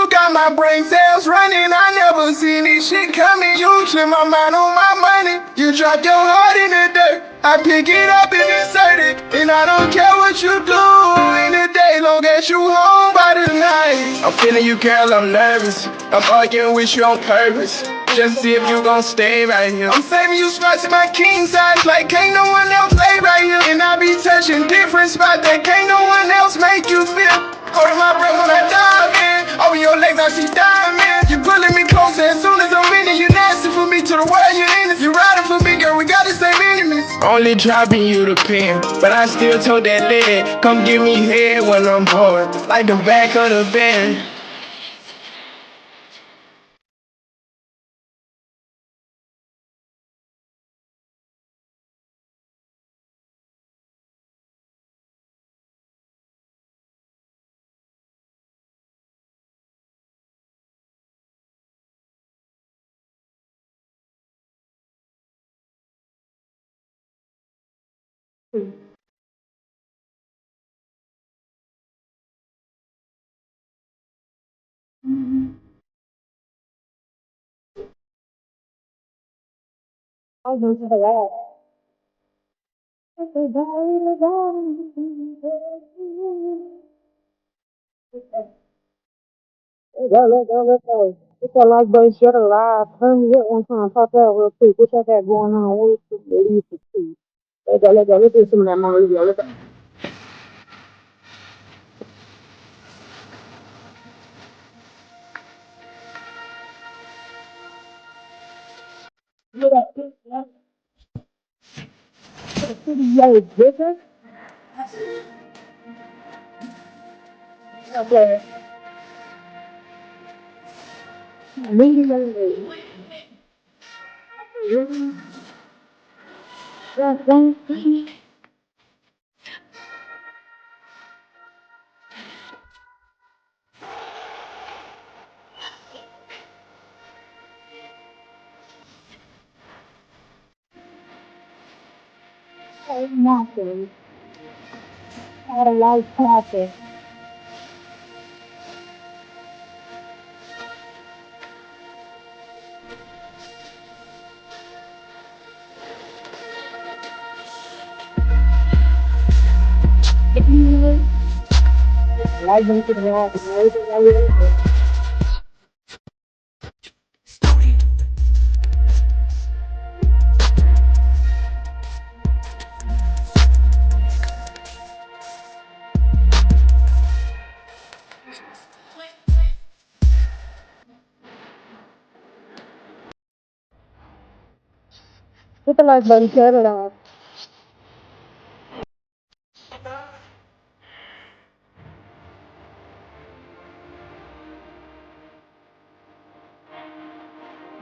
you got my brain cells running. I never seen this shit coming. You took my mind on my money. You dropped your heart in the dirt. I pick it up and insert it. And I don't care what you do in the day, long as you home by the night. I'm feeling you, girl, I'm nervous. I'm arguing with you on purpose. Just see if you gon' stay right here. I'm saving you spots in my king size, like can't no one else play right here. And I be touching different spots that can't no one else make you feel. Holding my breath when I dive in. Over your legs I see diamonds. You pulling me closer as soon as I'm in it. You nasty for me to the world you in it. You riding for me, girl, we got the same enemies. Only dropping you the pen, but I still told that lady, come give me head when I'm bored, like the back of the bed. I'll go to the wall. Let's go. Get that like button, share the live. Turn me up one time. Pop out real quick. What y'all got going on? What is the see? Let's go. Let's do some of that more. Let's go. Look at this. Yeah, business. Okay. Meeting lady. Nothing. Had a life happen. Life went to the wall. Everything I really Hit the like button, share it out.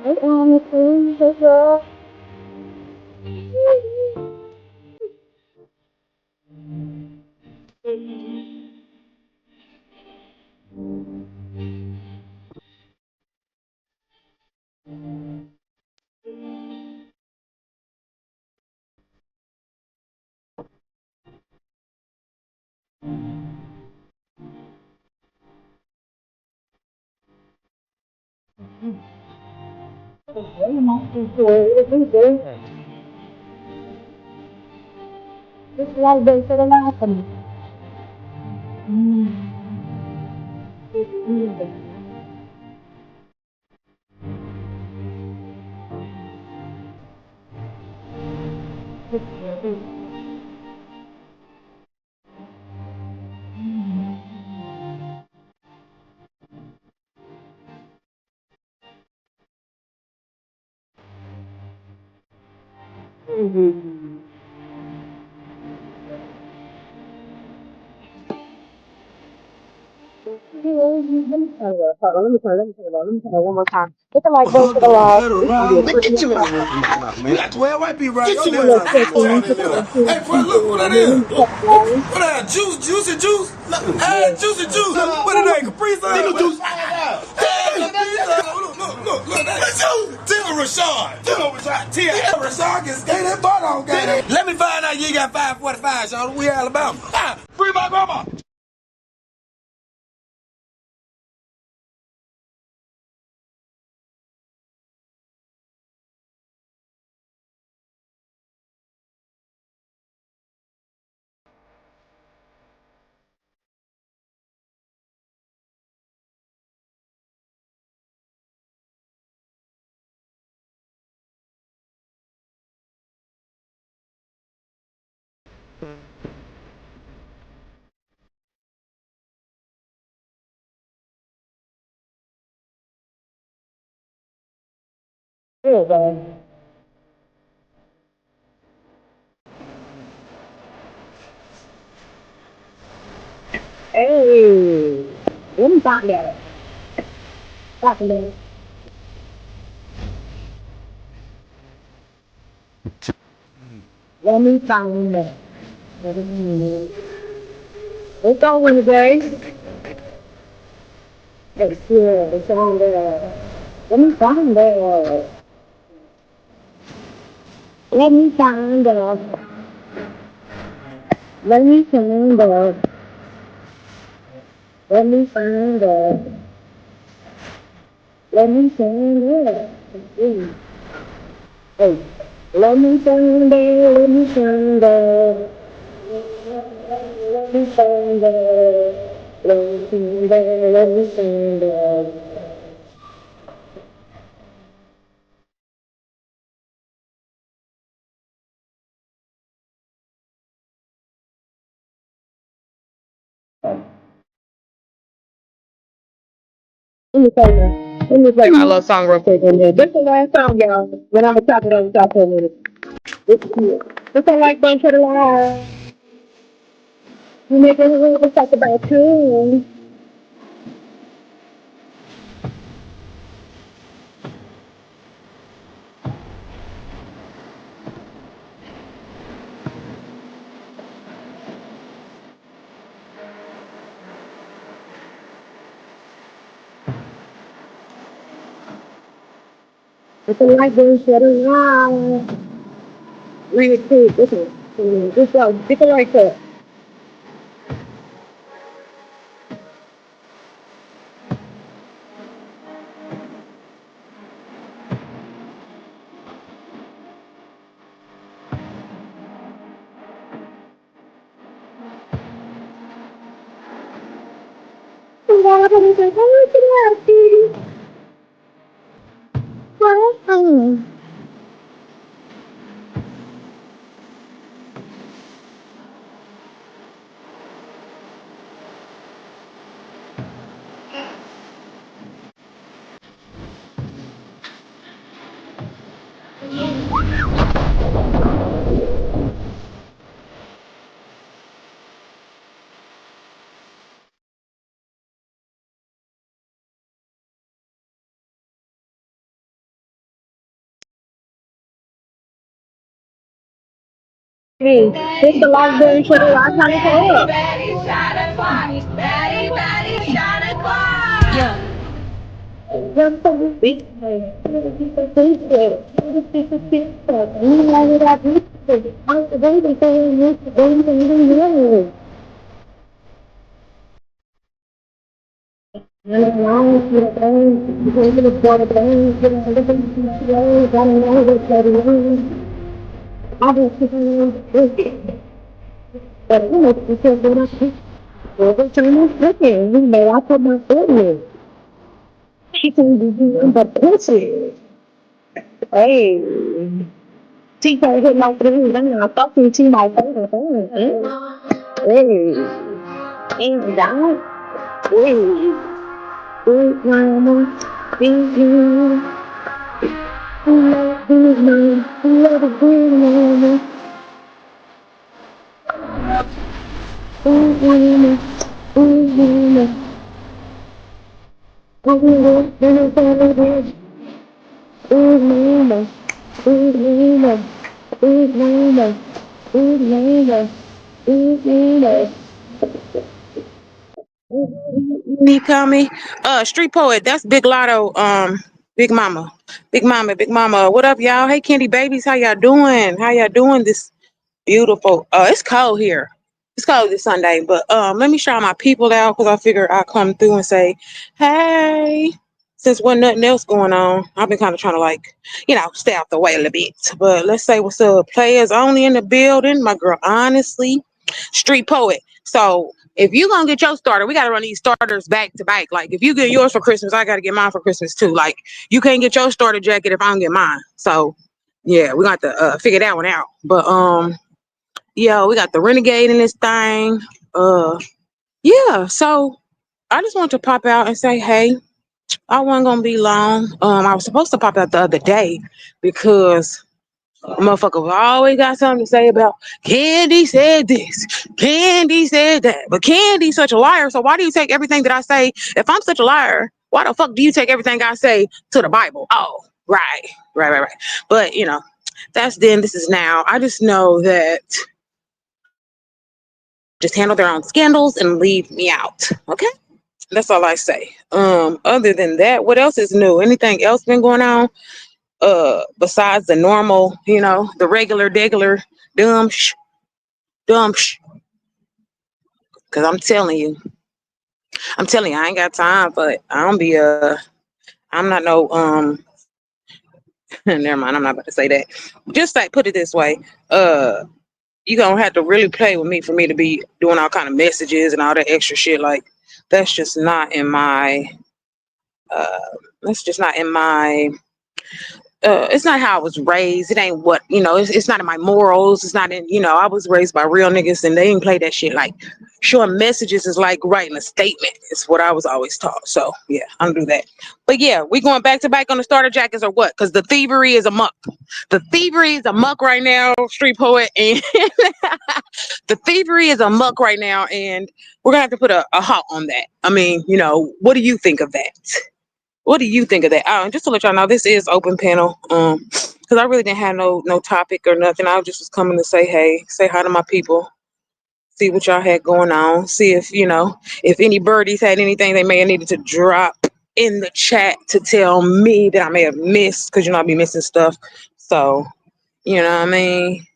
Right on the screen, This like button, share it out for me. Let me try that one more time. Hit the like button for the live. Man, get your ass out my mouth, man. That's where I be right. Get your Look, ass check out in, of check there. in, check Hey, bro, look what that in. is. Let me check that. What that? Juicy juice? Hey, juicy juice. What that? Capri Sun? Nigga juice. Look, that's you. Tell Rashad. Tell Rashad can stay that butt on, gang. Let me find out you got 545, Sean. We Alabama. Free my grandma. There you go. Hey, let me find that. Find that. Let me find that. It's on Wednesday. It's on there. Let me find that. Let me find that. Let me find that. Let me find that. Let me find that. Hey, let me find that. Let me find that. Let me find that. Let me find that. Let me find that. Let me play my little song real quick and then this is the last song, y'all. Then I'm gonna top it over top of it. This is it. This ain't like bunch of the line. You make it a little bit talk about you. This ain't like bunch of the line. Real quick, this is this is like that. Hey, this the last day for the last time it's up. Betty shot o'clock. Betty shot o'clock. Yeah. Just for this big thing. You know that this I'm the baby thing, this baby thing, and now you're going to go to the border, going to the living, I know what's going I don't think but you know, because when I see every time I'm cooking, you know, I put my foot in it. She can do nothing but pussy. Hey, she can't hit my food, then I fucking see my food. Hey, and down. Hey, big mama, big you, big mama, love a big mama, big mama, big mama, big mama, big mama. Big Lena, Big Lena, Big Lena, Big Lena. Me coming. Street poet. That's Big Lotto. Big Mama, Big Mama, Big Mama. What up, y'all? Hey, Candy babies, how y'all doing? How y'all doing this beautiful? It's cold here. It's cold this Sunday, but let me shout my people out because I figure I'll come through and say, hey. Since wasn't nothing else going on, I've been kind of trying to stay out the way a little bit. But let's say what's up, players only in the building. My girl, honestly, street poet. So if you gonna get your starter, we gotta run these starters back to back. Like if you get yours for Christmas, I gotta get mine for Christmas too. Like you can't get your starter jacket if I don't get mine. So yeah, we got to figure that one out. But Yo, we got the renegade in this thing. Yeah. So I just want to pop out and say, hey, I wasn't gonna be long. I was supposed to pop out the other day because motherfucker always got something to say about Candy said this, Candy said that. But Candy's such a liar. So why do you take everything that I say? If I'm such a liar, why the fuck do you take everything I say to the Bible? Oh, right. But that's then, this is now. I just know that just handle their own scandals and leave me out. Okay? That's all I say. Other than that, what else is new? Anything else been going on? Besides the normal, the regular degular dumb dumb cause I'm telling you, I ain't got time for it. I don't be I'm not no never mind, I'm not about to say that. Just like, put it this way, uh you gonna have to really play with me for me to be doing all kind of messages and all that extra shit. Like, that's just not in my uh that's just not in my it's not how I was raised. It ain't what, it's not in my morals. It's not in, I was raised by real niggas and they didn't play that shit. Like, showing messages is like writing a statement. It's what I was always taught. So yeah, I don't do that. But yeah, we going back to back on the starter jackets or what? Because the thievery is amok. The thievery is amok right now, street poet. And the thievery is amok right now. And we're going to have to put a halt on that. I mean, what do you think of that? What do you think of that? And just to let y'all know, this is open panel. Because I really didn't have no topic or nothing. I just was coming to say hey, say hi to my people, see what y'all had going on, see if any birdies had anything they may have needed to drop in the chat to tell me that I may have missed, because I be missing stuff. So, you know what I mean?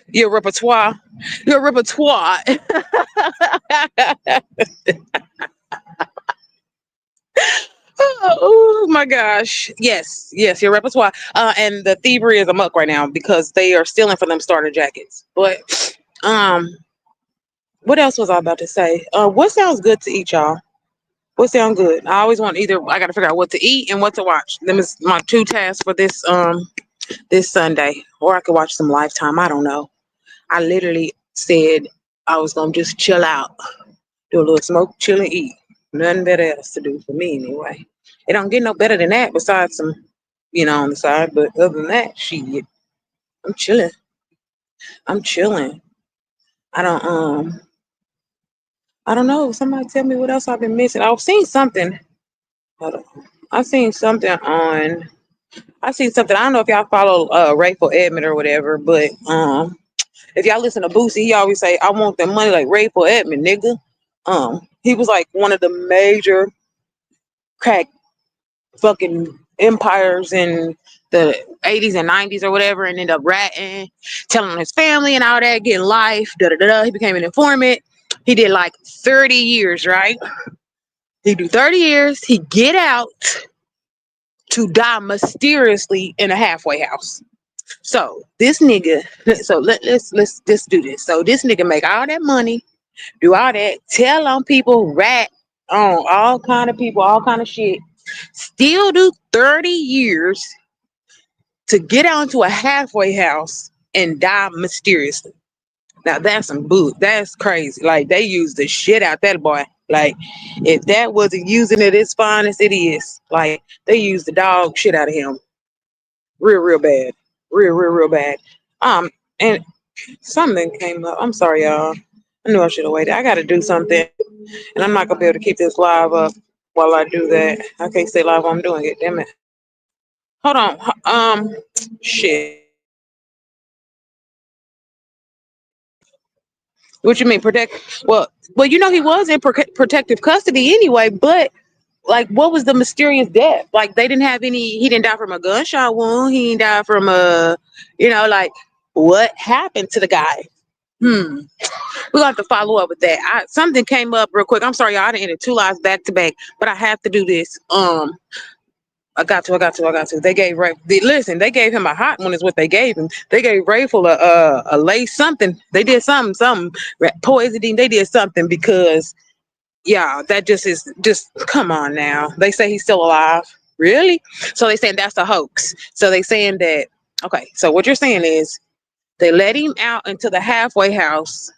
Your repertoire. Your repertoire. Oh my gosh. Yes, your repertoire. And the thievery is amok right now because they are stealing from them starter jackets. But what else was I about to say? What sounds good to eat, y'all? What sounds good? I always want, either I gotta figure out what to eat and what to watch. Them is my two tasks for this Sunday. Or I could watch some Lifetime. I don't know. I literally said I was gonna just chill out, do a little smoke, chill and eat. Nothing better else to do for me anyway. It don't get no better than that besides some, on the side. But other than that, shit, I'm chilling. I'm chilling. I don't I don't know. Somebody tell me what else I've been missing. I've seen something. Hold on. I seen something on I seen something. I don't know if y'all follow Rayful Edmond or whatever, but if y'all listen to Boosie, he always say, I want that money like Rayful Edmond, nigga. He was like one of the major crack fucking empires in the 80s and 90s or whatever, and ended up ratting, telling on his family and all that, getting life, da da da. He became an informant. He did like 30 years, right? He do 30 years, he get out to die mysteriously in a halfway house. So this nigga, so let's just do this. So this nigga make all that money, do all that, tell on people, rat on all kind of people, all kind of shit, still do 30 years to get onto a halfway house and die mysteriously. Now that's some boot. That's crazy. Like, they used the shit out that boy. Like, if that wasn't using it its finest, it is. Like, they used the dog shit out of him. Real bad. Real bad. And something came up. I'm sorry, y'all. I knew I should have waited. I gotta do something. And I'm not gonna be able to keep this live up while I do that. I can't stay live while I'm doing it. Damn it. Hold on. Shit. What you mean protect? Well, he was in protective custody anyway. But like, what was the mysterious death? Like, they didn't have any. He didn't die from a gunshot wound. He didn't die from like, what happened to the guy? We're gonna have to follow up with that. Something came up real quick. I'm sorry, y'all. I didn't end 2 lives back to back, but I have to do this. I got to. They gave Ray. Listen, they gave him a hot one. Is what they gave him. They gave Rayful a lace something. They did something poisoning. They did something because yeah, that just come on now. They say he's still alive. Really? So they saying that's a hoax. So they saying that. Okay. So what you're saying is They let him out into the halfway house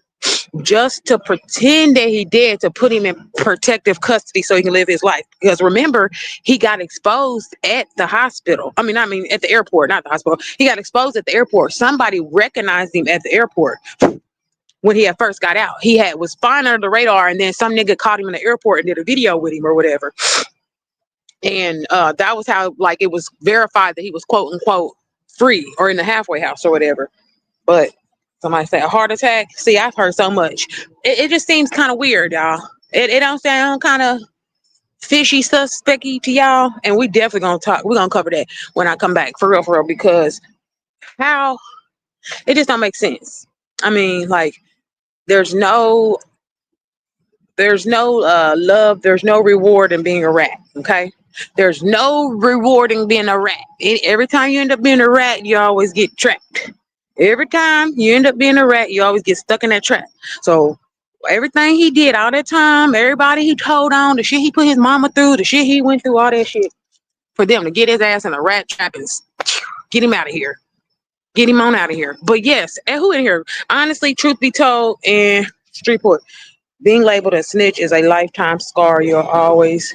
just to pretend that he did, to put him in protective custody so he can live his life. Because remember, he got exposed at the hospital. I mean at the airport, not the hospital. He got exposed at the airport. Somebody recognized him at the airport when he had first got out. He was fine under the radar, and then some nigga caught him in the airport and did a video with him or whatever. And that was how, like, it was verified that he was quote unquote free or in the halfway house or whatever. But somebody said a heart attack. See, I've heard so much. It just seems kind of weird, y'all. It don't sound kind of fishy, suspecty to y'all. And we definitely gonna talk. We're gonna cover that when I come back, for real, because how it just don't make sense. I mean, like, there's no love, there's no reward in being a rat. Okay, there's no reward in being a rat. Every time you end up being a rat, you always get trapped. Every time you end up being a rat, you always get stuck in that trap. So everything he did all that time, everybody he told on, the shit he put his mama through, the shit he went through, all that shit, for them to get his ass in a rat trap and get him out of here. Get him on out of here. But yes, and who in here? Honestly, truth be told, in Streetport, being labeled a snitch is a lifetime scar. You'll always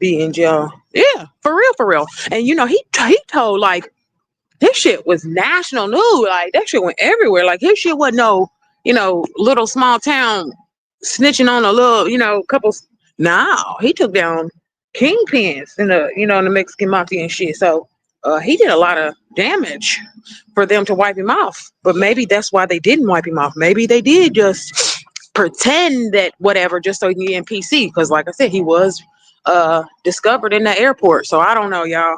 be in jail. Yeah, for real, for real. And you know, he told, like, this shit was national news. Like, that shit went everywhere. Like, his shit wasn't no, little small town snitching on a little, couple. No, he took down kingpins in the Mexican mafia and shit. So he did a lot of damage for them to wipe him off. But maybe that's why they didn't wipe him off. Maybe they did just pretend that whatever, just so he can get in PC. Because like I said, he was discovered in the airport. So I don't know, y'all.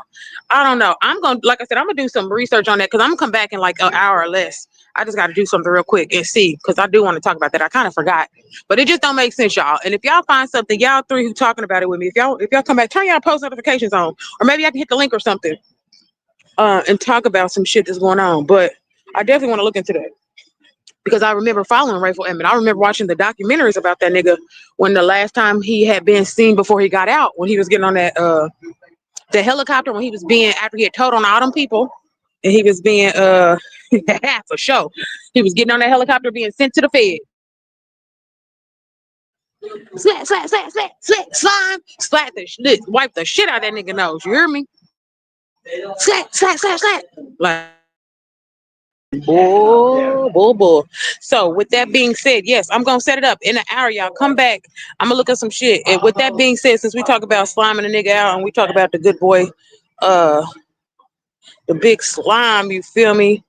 I don't know. Like I said, I'm gonna do some research on that, because I'm gonna come back in like an hour or less. I just got to do something real quick and see, because I do want to talk about that. I kind of forgot, but it just don't make sense, y'all. And if y'all find something, y'all three who talking about it with me, if y'all come back, turn y'all post notifications on, or maybe I can hit the link or something, and talk about some shit that's going on. But I definitely want to look into that, because I remember following Rayful Emmett. I remember watching the documentaries about that nigga when the last time he had been seen before he got out, when he was getting on that the helicopter, when he was being, after he had told on all them people, and he was being for sure, he was getting on that helicopter being sent to the Fed. Slap, slap, slap, slap, slap, slime, slap the shit, wipe the shit out of that nigga nose. You hear me? Slap, slap, slap, slap. Like, bull, bull, bull. So with that being said, yes, I'm gonna set it up in an hour. Y'all come back. I'm gonna look at some shit. And with that being said, since we talk about sliming a nigga out and we talk about the good boy, the big slime, you feel me?